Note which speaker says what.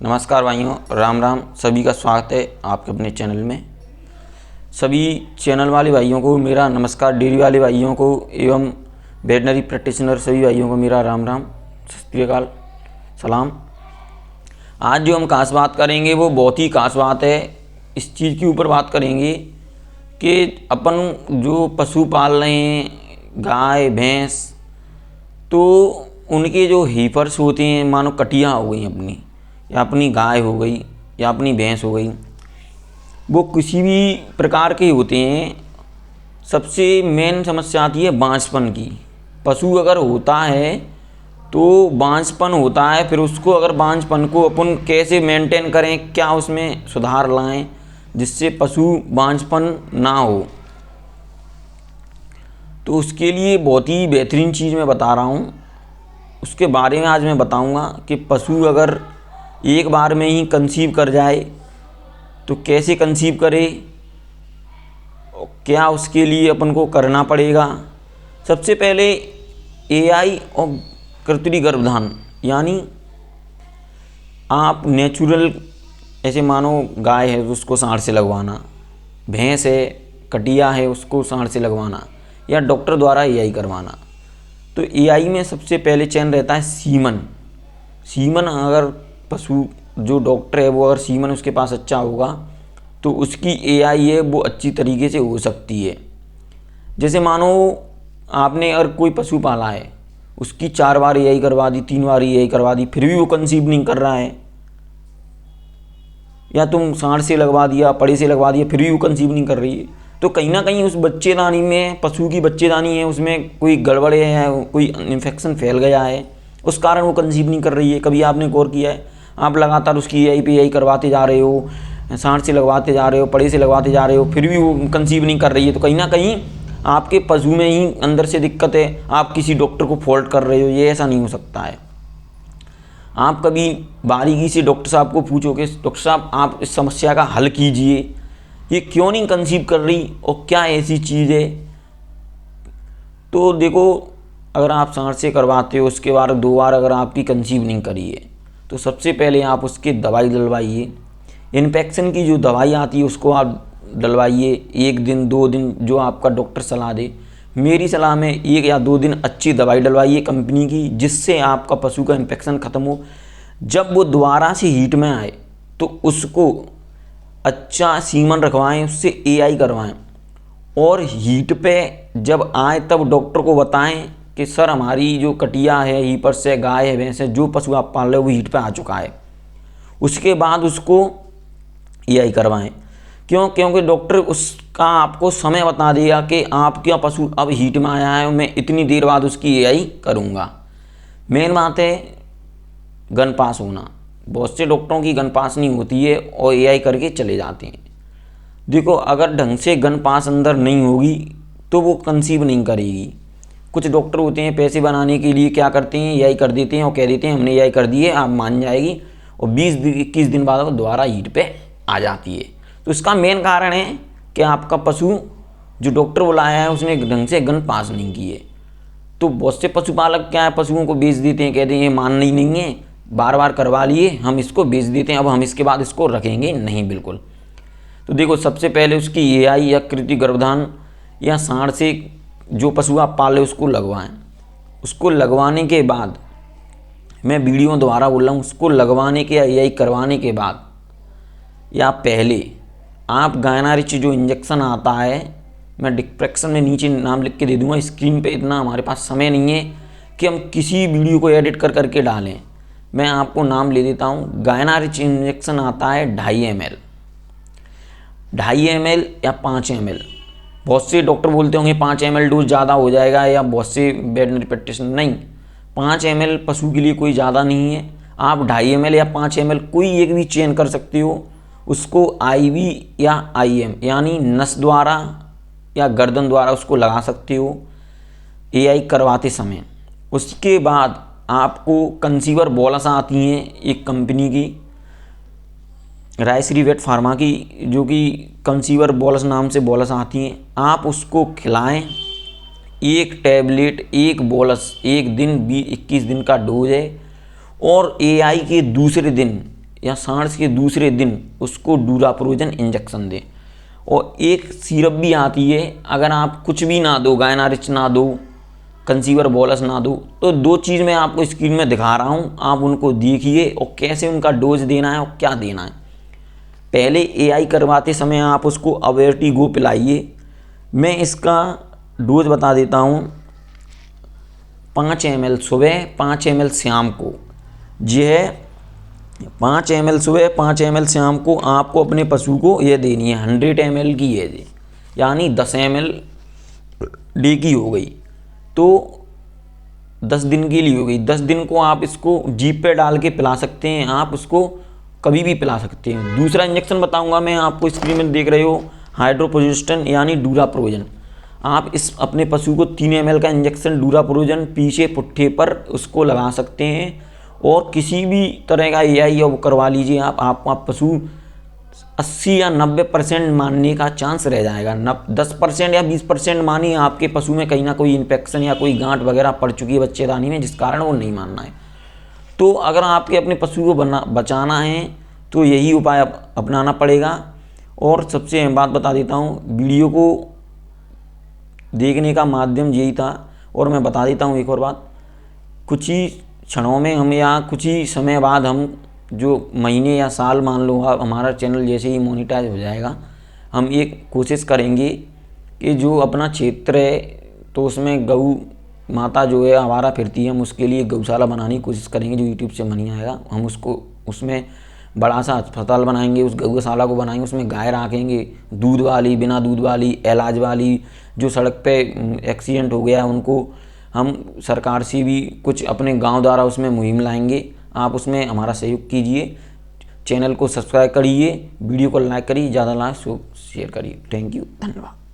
Speaker 1: नमस्कार भाइयों, राम राम। सभी का स्वागत है आपके अपने चैनल में। सभी चैनल वाले भाइयों को मेरा नमस्कार, डेयरी वाले भाइयों को एवं वेटनरी प्रैक्टिशनर सभी भाइयों को मेरा राम राम, सत श्री अकाल, सलाम। आज जो हम खास बात करेंगे वो बहुत ही खास बात है। इस चीज़ के ऊपर बात करेंगे कि अपन जो पशु पाल रहे हैं, गाय भैंस, तो उनके जो हीफर्स होते हैं, मानो कटिया हो गई अपनी, या अपनी गाय हो गई या अपनी भैंस हो गई, वो किसी भी प्रकार के होते हैं। सबसे मेन समस्या आती है बांझपन की। पशु अगर होता है तो बांझपन होता है, फिर उसको अगर बांझपन को अपन कैसे मेंटेन करें, क्या उसमें सुधार लाएं जिससे पशु बांझपन ना हो, तो उसके लिए बहुत ही बेहतरीन चीज़ मैं बता रहा हूँ। उसके बारे में आज मैं बताऊँगा कि पशु अगर एक बार में ही कंसीव कर जाए तो कैसे कंसीव करे, क्या उसके लिए अपन को करना पड़ेगा। सबसे पहले एआई और कृत्रिम गर्भधान, यानी आप नेचुरल, ऐसे मानो गाय है तो उसको सांड से लगवाना, भैंस है, कटिया है, उसको सांड से लगवाना, या डॉक्टर द्वारा एआई करवाना। तो एआई में सबसे पहले चयन रहता है सीमन। सीमन अगर पशु जो डॉक्टर है वो अगर सीमन उसके पास अच्छा होगा तो उसकी एआई है वो अच्छी तरीके से हो सकती है। जैसे मानो आपने अगर कोई पशु पाला है, उसकी 4 बार एआई करवा दी, 3 बार एआई करवा दी, फिर भी वो कंसीव नहीं कर रहा है, या तुम सांड से लगवा दिया, पड़े से लगवा दिया, फिर भी वो कंसीव नहीं कर रही है, तो कहीं ना कहीं उस बच्चेदानी में, पशु की बच्चेदानी है, उसमें कोई गड़बड़ है, कोई इन्फेक्शन फैल गया है, उस कारण वो कंसीव नहीं कर रही है। कभी आपने गौर किया है, आप लगातार उसकी एआई पे एआई करवाते जा रहे हो, सांड से लगवाते जा रहे हो, पड़े से लगवाते जा रहे हो, फिर भी वो कंसीव नहीं कर रही है, तो कहीं ना कहीं आपके पशु में ही अंदर से दिक्कत है। आप किसी डॉक्टर को फॉल्ट कर रहे हो, ये ऐसा नहीं हो सकता है। आप कभी बारीकी से डॉक्टर साहब को पूछोगे, डॉक्टर साहब आप इस समस्या का हल कीजिए, ये क्यों नहीं कंसीव कर रही और क्या ऐसी चीज़ है। तो देखो, अगर आप सांड से करवाते हो, उसके बाद 2 बार अगर आपकी कंसीव नहीं करी है, तो सबसे पहले आप उसकी दवाई डलवाइए। इन्फेक्शन की जो दवाई आती है उसको आप डलवाइए, 1 दिन 2 दिन जो आपका डॉक्टर सलाह दे। मेरी सलाह में 1 या 2 दिन अच्छी दवाई डलवाइए कंपनी की, जिससे आपका पशु का इन्फेक्शन ख़त्म हो। जब वो दोबारा से हीट में आए तो उसको अच्छा सीमन रखवाएं, उससे एआई करवाएं, और हीट पे जब आए तब डॉक्टर को बताएं कि सर हमारी जो कटिया है, हीपर से गाय है, भैंस है, जो पशु आप पाल रहे हो वो हीट पे आ चुका है। उसके बाद उसको एआई करवाएं। क्योंकि डॉक्टर उसका आपको समय बता देगा कि आपका पशु अब हीट में आया है, मैं इतनी देर बाद उसकी एआई करूँगा। मेन बात है गन पास होना। बहुत से डॉक्टरों की गन पास नहीं होती है और एआई करके चले जाते हैं। देखो, अगर ढंग से गन पास अंदर नहीं होगी तो वो कंसीव नहीं करेगी। कुछ डॉक्टर होते हैं पैसे बनाने के लिए क्या करते हैं, एआई कर देते हैं और कह देते हैं हमने एआई कर दी है, आप मान जाएगी, और 20-21 दिन बाद वो दोबारा हीट पे आ जाती है। तो इसका मेन कारण है कि आपका पशु जो डॉक्टर बुलाया है उसने ढंग से गन पास नहीं की है। तो बहुत से पशुपालक क्या है, पशुओं को बेच देते हैं, कहते हैं ये मानना ही नहीं है, बार बार करवा लिए, हम इसको बेच देते हैं, अब हम इसके बाद इसको रखेंगे नहीं, बिल्कुल। तो देखो, सबसे पहले उसकी एआई या कृत्रिम गर्भधान या सांड से जो पशु आप पाले उसको लगवाएं। उसको लगवाने के बाद, मैं वीडियो द्वारा बोल रहा हूँ, उसको लगवाने के या एआई करवाने के बाद या पहले आप गायनारिच जो इंजेक्शन आता है, मैं डिस्क्रिप्शन में नीचे नाम लिख के दे दूँगा, स्क्रीन पे इतना हमारे पास समय नहीं है कि हम किसी वीडियो को एडिट कर करके डालें। मैं आपको नाम ले देता हूँ। गायनारिच इंजेक्शन आता है 2.5 ml या 5 ml। बहुत से डॉक्टर बोलते होंगे 5 ml डोज ज़्यादा हो जाएगा, या बहुत से वेटनरी प्रैक्टिशनर, नहीं, 5 ml पशु के लिए कोई ज़्यादा नहीं है। आप 2.5 ml या 5 ml कोई एक भी चयन कर सकते हो। उसको आईवी या आईएम यानी नस द्वारा या गर्दन द्वारा उसको लगा सकते हो एआई करवाते समय। उसके बाद आपको कंसीवर बॉलस आती हैं एक कंपनी की, रायश्री वेट फार्मा की, जो कि कंसीवर बॉलस नाम से बॉलस आती हैं। आप उसको खिलाएं, 1 टैबलेट 1 बॉलस 1 दिन 21 दिन का डोज है, और एआई के दूसरे दिन या सांस के दूसरे दिन उसको डूराप्रोजन इंजेक्शन दें। और एक सिरप भी आती है, अगर आप कुछ भी ना दो, गायनारिच ना दो, कंसीवर बोलस ना दो, तो 2 चीज़ मैं आपको स्क्रीन में दिखा रहा हूँ, आप उनको देखिए और कैसे उनका डोज देना है और क्या देना है। पहले एआई करवाते समय आप उसको अवेर्टिगो पिलाइए। मैं इसका डोज बता देता हूँ, 5 ml सुबह, 5 ml शाम को। यह 5 ml सुबह, 5 ml शाम को आपको अपने पशु को यह देनी है। 100 ml की है ये, यानी 10 ml डे की हो गई, तो 10 दिन के लिए हो गई। 10 दिन को आप इसको जीप पे डाल के पिला सकते हैं, आप उसको कभी भी पिला सकते हैं। दूसरा इंजेक्शन बताऊंगा मैं आपको, स्क्रीन में देख रहे हो, हाइड्रोप्रोजेस्टेन यानी डूराप्रोजन। आप इस अपने पशु को 3 ml का इंजेक्शन डूराप्रोजन पीछे पुट्ठे पर उसको लगा सकते हैं। और किसी भी तरह का एआई वो करवा लीजिए आपका पशु 80 या 90% मानने का चांस रह जाएगा। 10% या 20% मानिए आपके पशु में कहीं ना कोई इन्फेक्शन या कोई गांठ वगैरह पड़ चुकी है बच्चेदानी में, जिस कारण वो नहीं मानना है। तो अगर आपके अपने पशु को बचाना है तो यही उपाय अपनाना पड़ेगा। और सबसे अहम बात बता देता हूँ, वीडियो को देखने का माध्यम यही था। और मैं बता देता हूँ एक और बात, कुछ ही क्षणों में हम या कुछ ही समय बाद हम, जो महीने या साल मान लो आप, हमारा चैनल जैसे ही मोनेटाइज हो जाएगा, हम ये कोशिश करेंगे कि जो अपना क्षेत्र है तो उसमें गऊ माता जो है आवारा फिरती है, हम उसके लिए गौशाला बनाने की कोशिश करेंगे। जो यूट्यूब से मनी आएगा हम उसको उसमें बड़ा सा अस्पताल बनाएंगे, उस गौशाला को बनाएंगे, उसमें गाय रखेंगे, दूध वाली, बिना दूध वाली, इलाज वाली। जो सड़क पे एक्सीडेंट हो गया उनको हम सरकार से भी कुछ अपने गांव द्वारा उसमें मुहिम लाएंगे। आप उसमें हमारा सहयोग कीजिए, चैनल को सब्सक्राइब करिए, वीडियो को लाइक करिए, ज़्यादा लाइक शेयर करिए। थैंक यू, धन्यवाद।